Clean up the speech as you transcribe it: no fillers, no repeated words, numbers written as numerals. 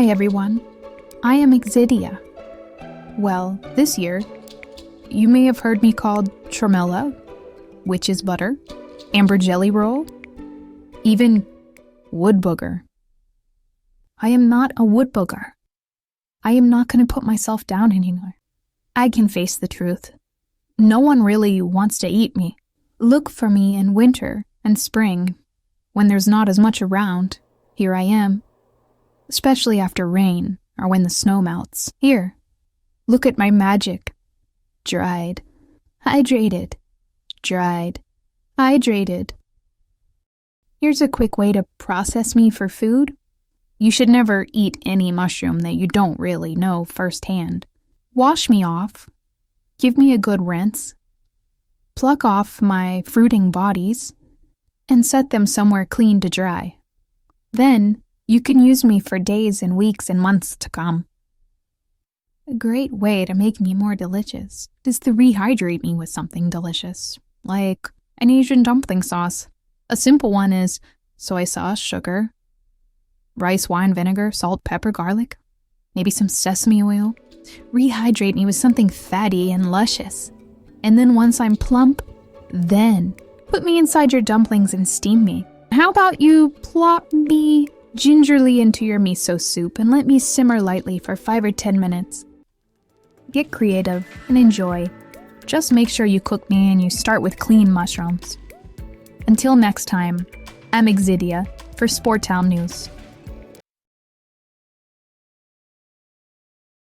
Hi everyone, I am Exidia. Well, this year, you may have heard me called tremella, witch's butter, amber jelly roll, even wood booger. I am not a wood booger. I am not going to put myself down anymore. I can face the truth. No one really wants to eat me. Look for me in winter and spring, when there's not as much around. Here I am. Especially after rain or when the snow melts. Here, look at my magic. Dried, hydrated, dried, hydrated. Here's a quick way to process me for food. You should never eat any mushroom that you don't really know firsthand. Wash me off, give me a good rinse, pluck off my fruiting bodies, and set them somewhere clean to dry. Then, you can use me for days and weeks and months to come. A great way to make me more delicious is to rehydrate me with something delicious, like an Asian dumpling sauce. A simple one is soy sauce, sugar, rice, wine, vinegar, salt, pepper, garlic, maybe some sesame oil. Rehydrate me with something fatty and luscious. And then once I'm plump, then put me inside your dumplings and steam me. How about you plop me gingerly into your miso soup and let me simmer lightly for 5 or 10 minutes. Get creative and enjoy. Just make sure you cook me and you start with clean mushrooms. Until next time, I'm Exidia for Sport Town News.